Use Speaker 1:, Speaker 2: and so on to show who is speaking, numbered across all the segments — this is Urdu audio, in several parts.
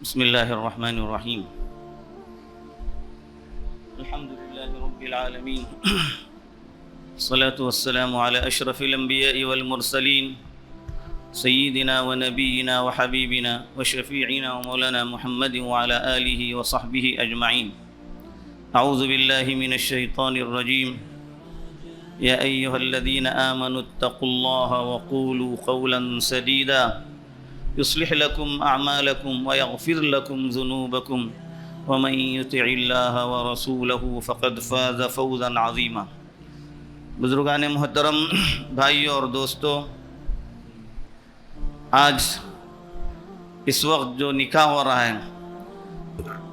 Speaker 1: بسم الله الرحمن الرحيم. الحمد لله رب العالمين. الصلاة والسلام على أشرف الأنبياء والمرسلين سيدنا ونبينا وحبيبنا وشفيعنا ومولانا محمد وعلى آله وصحبه أجمعين. أعوذ بالله من الشيطان الرجيم. يا أيها الذين آمنوا اتقوا الله وقولوا قولا سديدا يصلح لكم أعمالكم ويغفر لكم ذنوبكم ومن يطع الله ورسوله فقد فاز فوزا عظيما. بزرگان محترم، بھائیوں اور دوستوں، آج اس وقت جو نکاح ہو رہا ہے،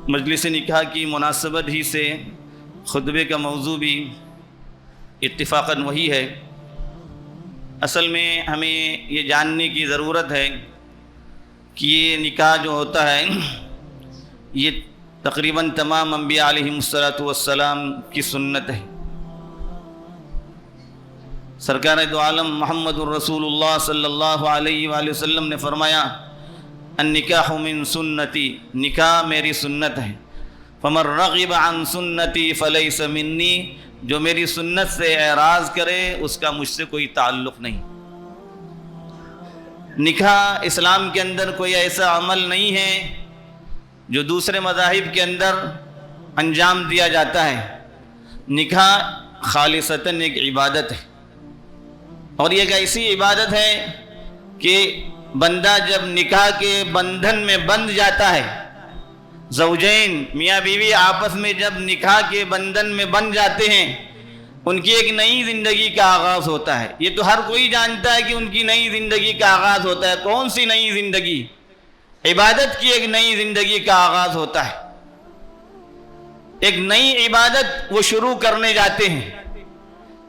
Speaker 1: مجلس نکاح کی مناسبت ہی سے خطبے کا موضوع بھی اتفاقاً وہی ہے. اصل میں ہمیں یہ جاننے کی ضرورت ہے کہ یہ نکاح جو ہوتا ہے یہ تقریباً تمام انبیاء علیہم السلام کی سنت ہے. سرکار دو عالم محمد الرسول اللہ صلی اللہ علیہ وآلہ وسلم نے فرمایا النکاح من سنتی، نکاح میری سنت ہے. فمن رغب عن سنتی فلیس منی، جو میری سنت سے اعراض کرے اس کا مجھ سے کوئی تعلق نہیں. نکاح اسلام کے اندر کوئی ایسا عمل نہیں ہے جو دوسرے مذاہب کے اندر انجام دیا جاتا ہے. نکاح خالصتاً ایک عبادت ہے، اور یہ ایک ایسی عبادت ہے کہ بندہ جب نکاح کے بندھن میں بندھ جاتا ہے، زوجین میاں بیوی آپس میں جب نکاح کے بندھن میں بندھ جاتے ہیں، ان کی ایک نئی زندگی کا آغاز ہوتا ہے. یہ تو ہر کوئی جانتا ہے کہ ان کی نئی زندگی کا آغاز ہوتا ہے. کون سی نئی زندگی؟ عبادت کی ایک نئی زندگی کا آغاز ہوتا ہے. ایک نئی عبادت وہ شروع کرنے جاتے ہیں.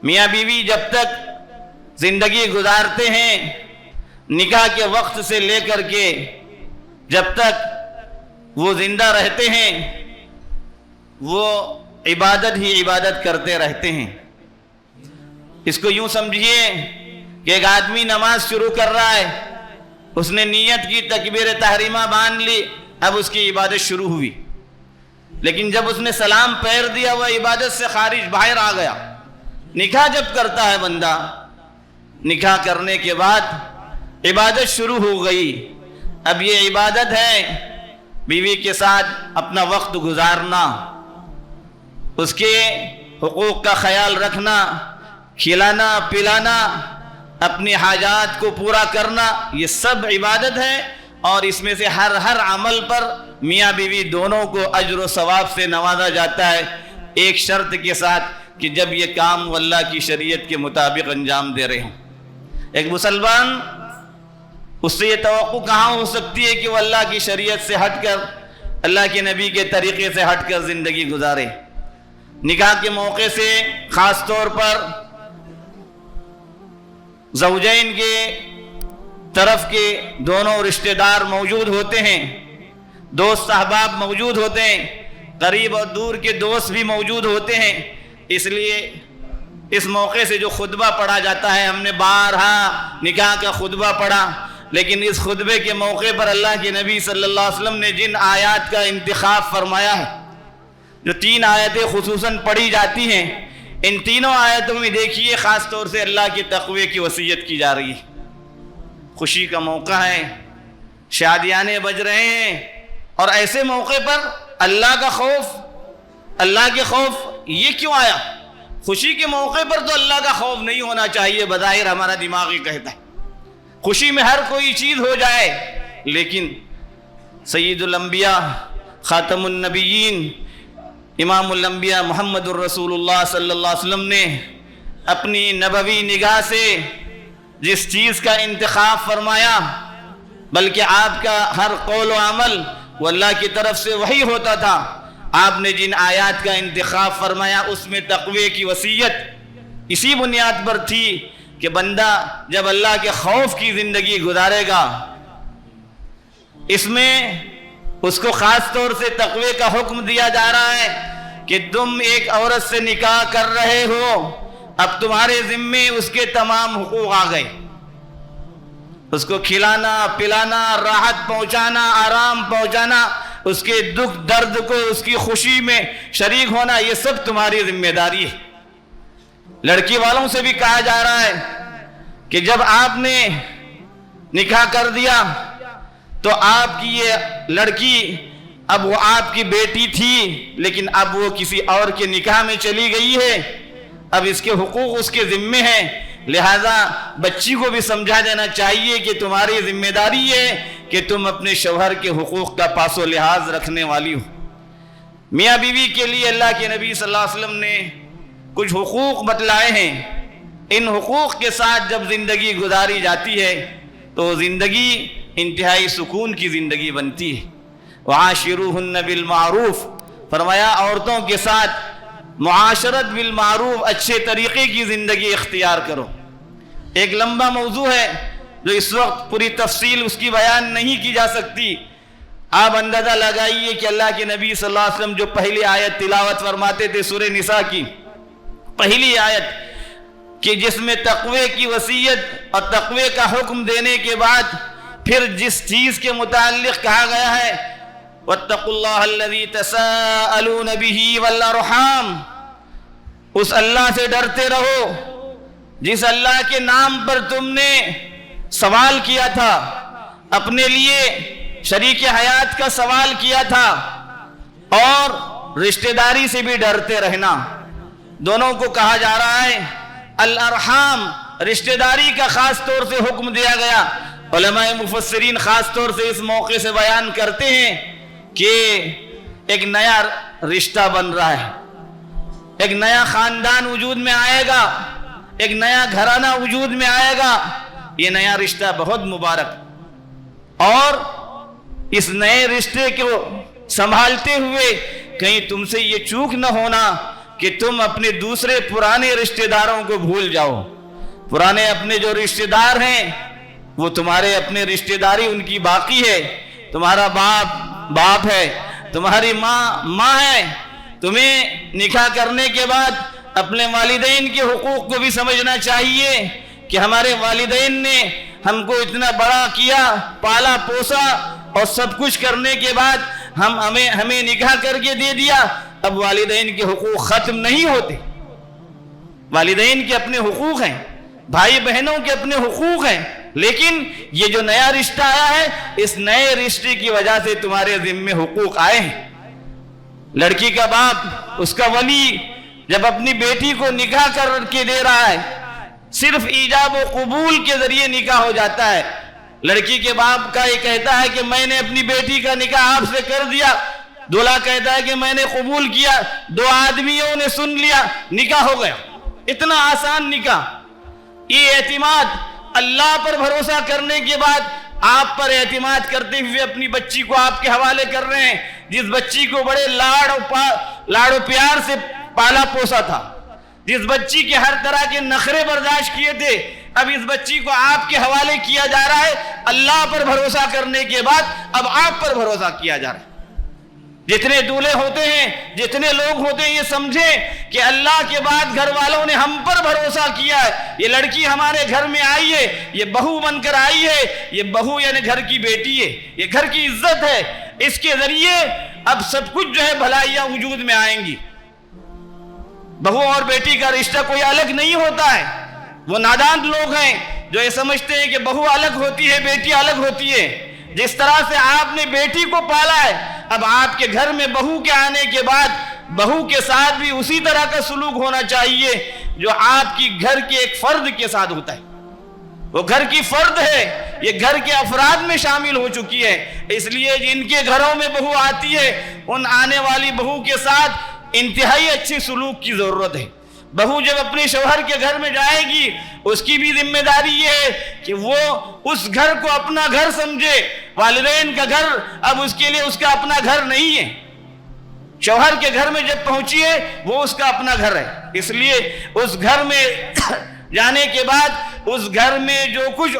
Speaker 1: میاں بیوی جب تک زندگی گزارتے ہیں، نکاح کے وقت سے لے کر کے جب تک وہ زندہ رہتے ہیں، وہ عبادت ہی عبادت کرتے رہتے ہیں. اس کو یوں سمجھیے کہ ایک آدمی نماز شروع کر رہا ہے، اس نے نیت کی، تکبیر تحریمہ باندھ لی، اب اس کی عبادت شروع ہوئی. لیکن جب اس نے سلام پھیر دیا، وہ عبادت سے خارج باہر آ گیا. نکاح جب کرتا ہے بندہ، نکاح کرنے کے بعد عبادت شروع ہو گئی. اب یہ عبادت ہے بیوی کے ساتھ اپنا وقت گزارنا، اس کے حقوق کا خیال رکھنا، کھلانا پلانا، اپنی حاجات کو پورا کرنا، یہ سب عبادت ہے. اور اس میں سے ہر عمل پر میاں بیوی دونوں کو اجر و ثواب سے نوازا جاتا ہے، ایک شرط کے ساتھ کہ جب یہ کام وہ اللہ کی شریعت کے مطابق انجام دے رہے ہوں. ایک مسلمان، اس سے یہ توقع کہاں ہو سکتی ہے کہ وہ اللہ کی شریعت سے ہٹ کر، اللہ کے نبی کے طریقے سے ہٹ کر زندگی گزارے. نکاح کے موقع سے خاص طور پر زوجین کے طرف کے دونوں رشتہ دار موجود ہوتے ہیں، دوست احباب موجود ہوتے ہیں، قریب اور دور کے دوست بھی موجود ہوتے ہیں. اس لیے اس موقع سے جو خطبہ پڑھا جاتا ہے، ہم نے بارہا نکاح کا خطبہ پڑھا، لیکن اس خطبے کے موقع پر اللہ کے نبی صلی اللہ علیہ وسلم نے جن آیات کا انتخاب فرمایا ہے، جو 3 آیتیں خصوصاً پڑھی جاتی ہیں، ان تینوں آیتوں میں دیکھیے خاص طور سے اللہ کے تقوی کی وصیت کی جا رہی ہے. خوشی کا موقع ہے، شادیانے بج رہے ہیں، اور ایسے موقع پر اللہ کا خوف، اللہ کے خوف یہ کیوں آیا؟ خوشی کے موقع پر تو اللہ کا خوف نہیں ہونا چاہیے، بظاہر ہمارا دماغ ہی کہتا ہے خوشی میں ہر کوئی چیز ہو جائے. لیکن سید الانبیاء، خاتم النبیین، امام الانبیاء محمد الرسول اللہ صلی اللہ علیہ وسلم نے اپنی نبوی نگاہ سے جس چیز کا انتخاب فرمایا، بلکہ آپ کا ہر قول و عمل وہ اللہ کی طرف سے وحی ہوتا تھا، آپ نے جن آیات کا انتخاب فرمایا اس میں تقوی کی وصیت اسی بنیاد پر تھی کہ بندہ جب اللہ کے خوف کی زندگی گزارے گا، اس میں اس کو خاص طور سے تقوی کا حکم دیا جا رہا ہے کہ تم ایک عورت سے نکاح کر رہے ہو، اب تمہارے ذمے اس کے تمام حقوق آ گئے. اس کو کھلانا پلانا، راحت پہنچانا، آرام پہنچانا، اس کے دکھ درد کو، اس کی خوشی میں شریک ہونا، یہ سب تمہاری ذمہ داری ہے۔ لڑکی والوں سے بھی کہا جا رہا ہے کہ جب آپ نے نکاح کر دیا تو آپ کی یہ لڑکی اب وہ آپ کی بیٹی تھی، لیکن اب وہ کسی اور کے نکاح میں چلی گئی ہے، اب اس کے حقوق اس کے ذمے ہیں، لہذا بچی کو بھی سمجھا دینا چاہیے کہ تمہاری ذمہ داری ہے کہ تم اپنے شوہر کے حقوق کا پاس و لحاظ رکھنے والی ہو۔ میاں بیوی کے لیے اللہ کے نبی صلی اللہ علیہ وسلم نے کچھ حقوق بتلائے ہیں۔ ان حقوق کے ساتھ جب زندگی گزاری جاتی ہے تو زندگی انتہائی سکون کی زندگی بنتی ہے۔ وعاشروہن بالمعروف، فرمایا عورتوں کے ساتھ معاشرت بالمعروف، اچھے طریقے کی زندگی اختیار کرو۔ ایک لمبا موضوع ہے جو اس وقت پوری تفصیل اس کی بیان نہیں کی جا سکتی۔ آپ اندازہ لگائیے کہ اللہ کے نبی صلی اللہ علیہ وسلم جو پہلی آیت تلاوت فرماتے تھے سورہ نساء کی پہلی آیت، کہ جس میں تقوی کی وصیت اور تقوی کا حکم دینے کے بعد پھر جس چیز کے متعلق کہا گیا ہے وَاتَّقُوا اللَّهَ الَّذِي تَسَاءَلُونَ بِهِ وَالْأَرْحَامَ، اس اللہ سے ڈرتے رہو جس اللہ کے نام پر تم نے سوال کیا تھا، اپنے لیے شریک حیات کا سوال کیا تھا، اور رشتہ داری سے بھی ڈرتے رہنا۔ دونوں کو کہا جا رہا ہے۔ الارحام، رشتہ داری کا خاص طور سے حکم دیا گیا۔ علماء مفسرین خاص طور سے اس موقع سے بیان کرتے ہیں کہ ایک نیا رشتہ بن رہا ہے، ایک نیا خاندان وجود میں آئے گا، ایک نیا گھرانہ وجود میں آئے گا۔ یہ نیا رشتہ بہت مبارک، اور اس نئے رشتے کو سنبھالتے ہوئے کہیں تم سے یہ چوک نہ ہونا کہ تم اپنے دوسرے پرانے رشتہ داروں کو بھول جاؤ۔ پرانے اپنے جو رشتہ دار ہیں وہ تمہارے اپنے رشتہ داری ان کی باقی ہے۔ تمہارا باپ ہے، تمہاری ماں ہے۔ تمہیں نکاح کرنے کے بعد اپنے والدین کے حقوق کو بھی سمجھنا چاہیے کہ ہمارے والدین نے ہم کو اتنا بڑا کیا، پالا پوسا، اور سب کچھ کرنے کے بعد ہمیں نکاح کر کے دے دیا۔ اب والدین کے حقوق ختم نہیں ہوتے، والدین کے اپنے حقوق ہیں، بھائی بہنوں کے اپنے حقوق ہیں، لیکن یہ جو نیا رشتہ آیا ہے اس نئے رشتے کی وجہ سے تمہارے ذمے حقوق آئے ہیں۔ لڑکی کا باپ، اس کا ولی جب اپنی بیٹی کو نکاح کر کے دے رہا ہے، صرف ایجاب و قبول کے ذریعے نکاح ہو جاتا ہے۔ لڑکی کے باپ کا یہ کہتا ہے کہ میں نے اپنی بیٹی کا نکاح آپ سے کر دیا، دولہا کہتا ہے کہ میں نے قبول کیا، دو آدمیوں نے سن لیا، نکاح ہو گیا۔ اتنا آسان نکاح۔ یہ اعتماد، اللہ پر بھروسہ کرنے کے بعد آپ پر اعتماد کرتے ہوئے اپنی بچی کو آپ کے حوالے کر رہے ہیں، جس بچی کو بڑے لاڑ و پیار سے پالا پوسا تھا، جس بچی کے ہر طرح کے نخرے برداشت کیے تھے، اب اس بچی کو آپ کے حوالے کیا جا رہا ہے۔ اللہ پر بھروسہ کرنے کے بعد اب آپ پر بھروسہ کیا جا رہا ہے۔ جتنے دولہے ہوتے ہیں، جتنے لوگ ہوتے ہیں، یہ سمجھیں کہ اللہ کے بعد گھر والوں نے ہم پر بھروسہ کیا ہے۔ یہ لڑکی ہمارے گھر میں آئی ہے، یہ بہو بن کر آئی ہے، یہ بہو یعنی گھر کی بیٹی ہے، یہ گھر کی عزت ہے، اس کے ذریعے اب سب کچھ جو ہے بھلائیاں وجود میں آئیں گی۔ بہو اور بیٹی کا رشتہ کوئی الگ نہیں ہوتا ہے۔ وہ نادان لوگ ہیں جو یہ سمجھتے ہیں کہ بہو الگ ہوتی ہے، بیٹی الگ ہوتی ہے۔ جس طرح سے آپ نے بیٹی کو پالا ہے، اب آپ کے گھر میں بہو کے آنے کے بعد بہو کے ساتھ بھی اسی طرح کا سلوک ہونا چاہیے جو آپ کی گھر کے ایک فرد کے ساتھ ہوتا ہے۔ وہ گھر کی فرد ہے، یہ گھر کے افراد میں شامل ہو چکی ہے، اس لیے جن کے گھروں میں بہو آتی ہے ان آنے والی بہو کے ساتھ انتہائی اچھی سلوک کی ضرورت ہے۔ بہو جب اپنے شوہر کے گھر میں جائے گی اس کی بھی ذمہ داری یہ ہے کہ وہ اس گھر کو اپنا گھر سمجھے۔ والدین کا گھر اب اس کے لیے اس کا اپنا گھر نہیں ہے۔ شوہر کے گھر میں جب پہنچی ہے وہ اس کا اپنا گھر ہے، اس لیے اس گھر میں جانے کے بعد اس گھر میں جو کچھ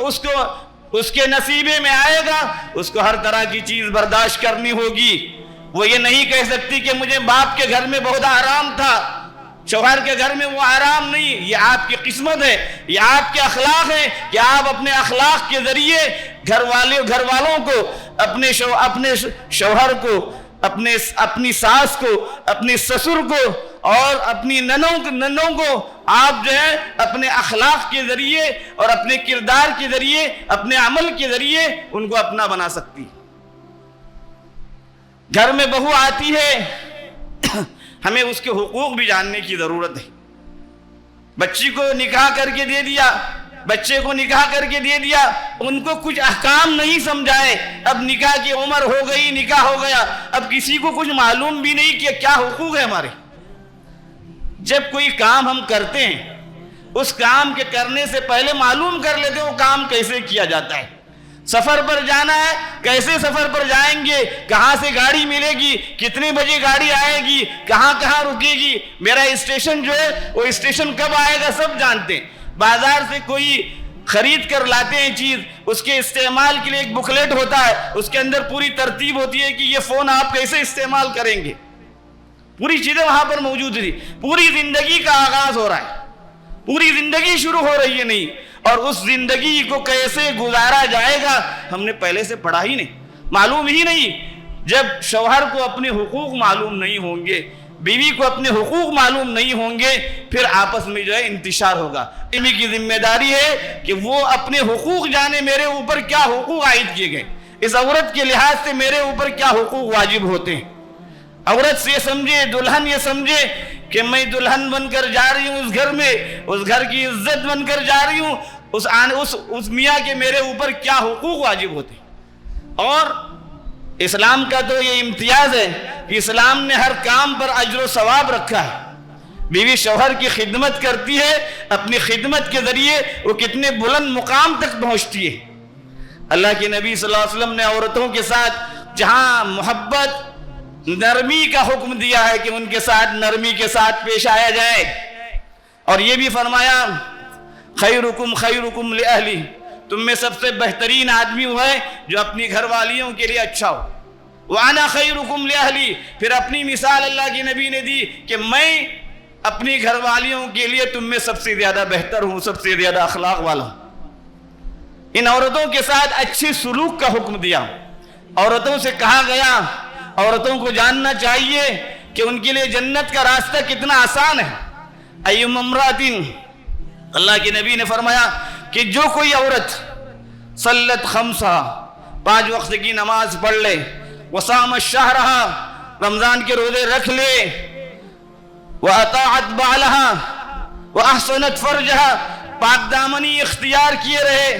Speaker 1: اس کے نصیبے میں آئے گا اس کو ہر طرح کی چیز برداشت کرنی ہوگی۔ وہ یہ نہیں کہہ سکتی کہ مجھے باپ کے گھر میں بہت آرام تھا، شوہر کے گھر میں وہ آرام نہیں. یہ آپ کی قسمت ہے, یہ آپ کے اخلاق ہے کہ آپ اپنے اخلاق کے ذریعے گھر والوں کو, اپنے شوہر کو, اپنی ساس کو, اپنی سسر کو اور اپنی ننوں کو آپ جو ہے اپنے اخلاق کے ذریعے اور اپنے کردار کے ذریعے, اپنے عمل کے ذریعے ان کو اپنا بنا سکتی. گھر میں بہو آتی ہے, ہمیں اس کے حقوق بھی جاننے کی ضرورت ہے. بچی کو نکاح کر کے دے دیا, بچے کو نکاح کر کے دے دیا, ان کو کچھ احکام نہیں سمجھائے. اب نکاح کی عمر ہو گئی, نکاح ہو گیا, اب کسی کو کچھ معلوم بھی نہیں کہ کیا حقوق ہے ہمارے. جب کوئی کام ہم کرتے ہیں, اس کام کے کرنے سے پہلے معلوم کر لیتے ہیں وہ کام کیسے کیا جاتا ہے. سفر پر جانا ہے, کیسے سفر پر جائیں گے, کہاں سے گاڑی ملے گی, کتنے بجے گاڑی آئے گی, کہاں کہاں رکے گی, میرا اسٹیشن جو ہے وہ اسٹیشن کب آئے گا, سب جانتے ہیں. بازار سے کوئی خرید کر لاتے ہیں چیز, اس کے استعمال کے لیے ایک بکلیٹ ہوتا ہے, اس کے اندر پوری ترتیب ہوتی ہے کہ یہ فون آپ کیسے استعمال کریں گے. پوری چیزیں وہاں پر موجود تھی. پوری زندگی کا آغاز ہو رہا ہے, پوری زندگی شروع ہو رہی ہے نہیں, اور اس زندگی کو کیسے گزارا جائے گا ہم نے پہلے سے پڑھا ہی نہیں, معلوم ہی نہیں. جب شوہر کو اپنے حقوق معلوم نہیں ہوں گے, بیوی کو اپنے حقوق معلوم نہیں ہوں گے, پھر آپس میں جو ہے انتشار ہوگا. بیوی کی ذمہ داری ہے کہ وہ اپنے حقوق جانے, میرے اوپر کیا حقوق عائد کیے گئے, اس عورت کے لحاظ سے میرے اوپر کیا حقوق واجب ہوتے ہیں. عورت سے سمجھے, دلہن یہ سمجھے کہ میں دلہن بن کر جا رہی ہوں اس گھر میں, اس گھر کی عزت بن کر جا رہی ہوں, اس میاں کے میرے اوپر کیا حقوق واجب ہوتے ہیں. اور اسلام کا تو یہ امتیاز ہے کہ اسلام نے ہر کام پر اجر و ثواب رکھا ہے. بیوی شوہر کی خدمت کرتی ہے, اپنی خدمت کے ذریعے وہ کتنے بلند مقام تک پہنچتی ہے. اللہ کے نبی صلی اللہ علیہ وسلم نے عورتوں کے ساتھ جہاں محبت, نرمی کا حکم دیا ہے کہ ان کے ساتھ نرمی کے ساتھ پیش آیا جائے, اور یہ بھی فرمایا خیرکم خیرکم لأہلی, تم میں سب سے بہترین آدمی وہ ہے جو اپنی گھر والیوں کے لیے اچھا ہو. وانا خیرکم لأہلی, پھر اپنی مثال اللہ کے نبی نے دی کہ میں اپنی گھر والیوں کے لیے تم میں سب سے زیادہ بہتر ہوں, سب سے زیادہ اخلاق والا ہوں. ان عورتوں کے ساتھ اچھے سلوک کا حکم دیا. عورتوں سے کہا گیا, عورتوں کو جاننا چاہیے کہ ان کے لیے جنت کا راستہ کتنا آسان ہے. ایّم امراتن, اللہ کے نبی نے فرمایا کہ جو کوئی عورت صلت خمسہ, 5 وقت کی نماز پڑھ لے, وصامت شہرہا, رمضان کے روزے رکھ لے, وَأَطَاعَتْ بَعْلَهَا وَأَحْسَنَتْ فَرْجَهَا, پاک دامنی اختیار کیے رہے,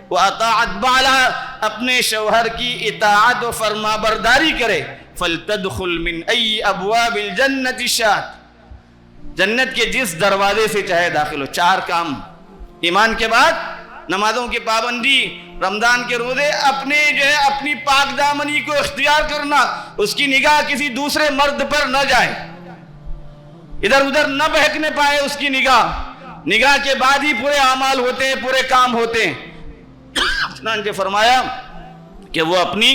Speaker 1: وَأَطَاعَتْ بَعْلَهَا, اپنے شوہر کی اطاعت و فرما برداری کرے, فَلْتَدْخُلْ مِنْ أَيِّ أَبْوَابِ الْجَنَّةِ شَاءَتْ, جنت کے جس دروازے سے چاہے داخل ہو. 4 کام, ایمان کے بعد نمازوں کی پابندی, رمضان کے روزے, اپنے جو ہے اپنی پاک دامنی کو اختیار کرنا, اس کی نگاہ کسی دوسرے مرد پر نہ جائے, ادھر ادھر نہ بہکنے پائے اس کی نگاہ کے بعد ہی پورے اعمال ہوتے ہیں, پورے کام ہوتے ہیں. چنانچہ فرمایا کہ وہ اپنی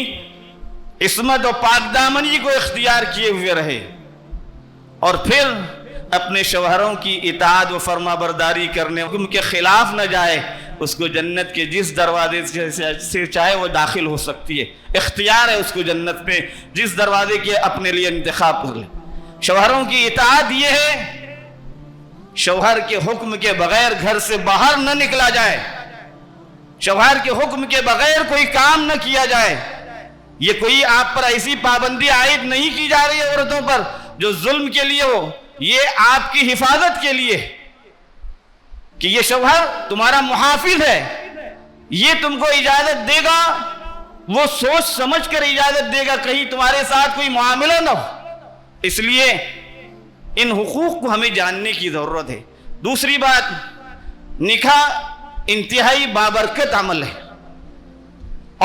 Speaker 1: عصمت و پاک دامنی کو اختیار کیے ہوئے رہے, اور پھر اپنے شوہروں کی اطاعت و فرما برداری کرنے حکم کے خلاف نہ جائے. اس کو جنت کے جس دروازے سے چاہے وہ داخل ہو سکتی ہے, اختیار ہے اس کو جنت میں جس دروازے کے اپنے لیے انتخاب کر لے. شوہروں کی اطاعت یہ ہے شوہر کے حکم کے بغیر گھر سے باہر نہ نکلا جائے, شوہر کے حکم کے بغیر کوئی کام نہ کیا جائے. یہ کوئی آپ پر ایسی پابندی عائد نہیں کی جا رہی ہے عورتوں پر جو ظلم کے لیے ہو, یہ آپ کی حفاظت کے لیے کہ یہ شوہر تمہارا محافظ ہے, یہ تم کو اجازت دے گا, وہ سوچ سمجھ کر اجازت دے گا, کہیں تمہارے ساتھ کوئی معاملہ نہ ہو. اس لیے ان حقوق کو ہمیں جاننے کی ضرورت ہے. دوسری بات, نکاح انتہائی بابرکت عمل ہے,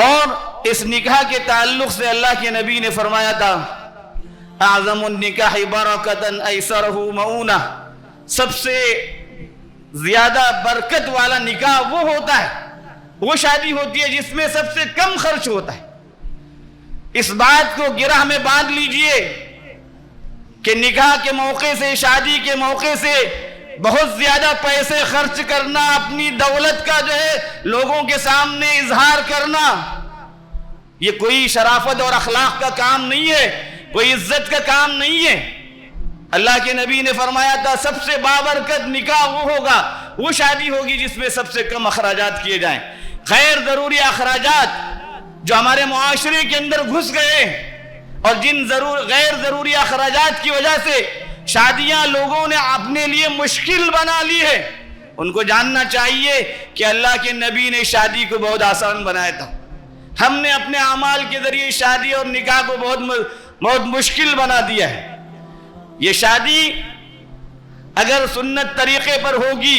Speaker 1: اور اس نکاح کے تعلق سے اللہ کے نبی نے فرمایا تھا اعظم النکاح برکتاً ایسرہ مؤونہ, سب سے زیادہ برکت والا نکاح وہ ہوتا ہے, وہ شادی ہوتی ہے جس میں سب سے کم خرچ ہوتا ہے. اس بات کو گرہ میں باندھ لیجئے کہ نکاح کے موقع سے، شادی کے موقع سے بہت زیادہ پیسے خرچ کرنا، اپنی دولت کا جو ہے لوگوں کے سامنے اظہار کرنا، یہ کوئی شرافت اور اخلاق کا کام نہیں ہے، کوئی عزت کا کام نہیں ہے۔ اللہ کے نبی نے فرمایا تھا سب سے بابرکت نکاح وہ ہوگا، وہ شادی ہوگی جس میں سب سے کم اخراجات کیے جائیں۔ غیر ضروری اخراجات جو ہمارے معاشرے کے اندر گھس گئے اور جن غیر ضروری اخراجات کی وجہ سے شادیاں لوگوں نے اپنے لیے مشکل بنا لی ہے، ان کو جاننا چاہیے کہ اللہ کے نبی نے شادی کو بہت آسان بنایا تھا۔ ہم نے اپنے اعمال کے ذریعے شادی اور نکاح کو بہت مشکل بنا دیا ہے۔ یہ شادی اگر سنت طریقے پر ہوگی،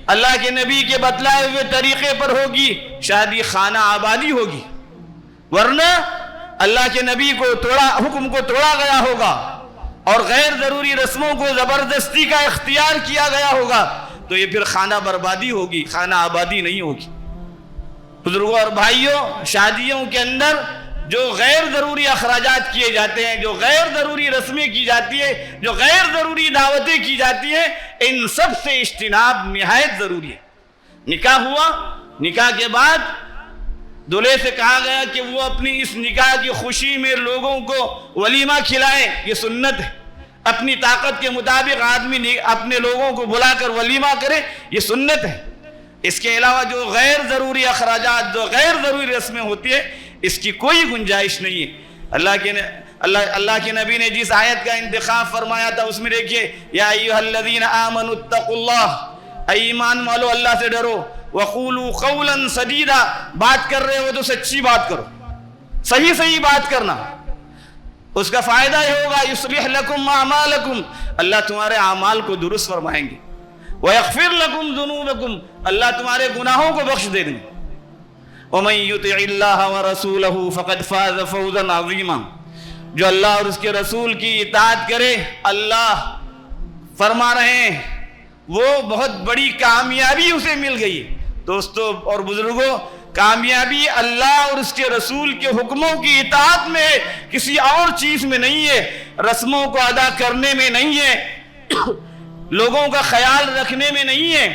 Speaker 1: اللہ کے نبی کے بتلائے ہوئے طریقے پر ہوگی، شادی خانہ آبادی ہوگی، ورنہ اللہ کے نبی کو حکم کو توڑا گیا ہوگا اور غیر ضروری رسموں کو زبردستی کا اختیار کیا گیا ہوگا تو یہ پھر خانہ بربادی ہوگی، خانہ آبادی نہیں ہوگی۔ بزرگوں اور بھائیوں، شادیوں کے اندر جو غیر ضروری اخراجات کیے جاتے ہیں، جو غیر ضروری رسمیں کی جاتی ہیں، جو غیر ضروری دعوتیں کی جاتی ہیں، ان سب سے اجتناب نہایت ضروری ہے۔ نکاح ہوا، نکاح کے بعد دولہے سے کہا گیا کہ وہ اپنی اس نکاح کی خوشی میں لوگوں کو ولیمہ کھلائیں، یہ سنت ہے۔ اپنی طاقت کے مطابق آدمی اپنے لوگوں کو بلا کر ولیمہ کرے، یہ سنت ہے۔ اس کے علاوہ جو غیر ضروری اخراجات، جو غیر ضروری رسمیں ہوتی ہیں، اس کی کوئی گنجائش نہیں ہے۔ اللہ کے نبی نے جس آیت کا انتخاب فرمایا تھا اس میں دیکھیے، یا ایھا الذین آمنوا اتقوا اللہ، اے ایمان والو اللہ سے ڈرو، وقولوا قولا سدیدا، بات کر رہے ہو تو سچی بات کرو، صحیح بات کرنا، اس کا فائدہ یہ ہوگا یصلح لکم اعمالکم، اللہ تمہارے اعمال کو درست فرمائیں گے، ویغفر لکم ذنوبکم، اللہ تمہارے گناہوں کو بخش دیں گے۔ ومن یطع اللہ ورسولہ فقد فاز فوزا عظیما، جو اللہ اور اس کے رسول کی اطاعت کرے، اللہ فرما رہے ہیں وہ بہت بڑی کامیابی اسے مل گئی ہے۔ دوستو اور بزرگوں، کامیابی اللہ اور اس کے رسول کے حکموں کی اطاعت میں ہے، کسی اور چیز میں نہیں ہے، رسموں کو ادا کرنے میں نہیں ہے، لوگوں کا خیال رکھنے میں نہیں ہے۔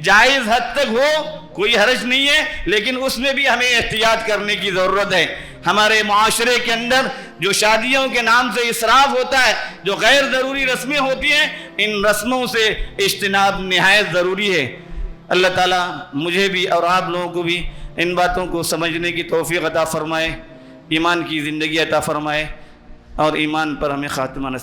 Speaker 1: جائز حد تک ہو کوئی حرج نہیں ہے، لیکن اس میں بھی ہمیں احتیاط کرنے کی ضرورت ہے۔ ہمارے معاشرے کے اندر جو شادیوں کے نام سے اسراف ہوتا ہے، جو غیر ضروری رسمیں ہوتی ہیں، ان رسموں سے اجتناب نہایت ضروری ہے۔ اللہ تعالیٰ مجھے بھی اور آپ لوگوں کو بھی ان باتوں کو سمجھنے کی توفیق عطا فرمائے، ایمان کی زندگی عطا فرمائے اور ایمان پر ہمیں خاتمہ نصیب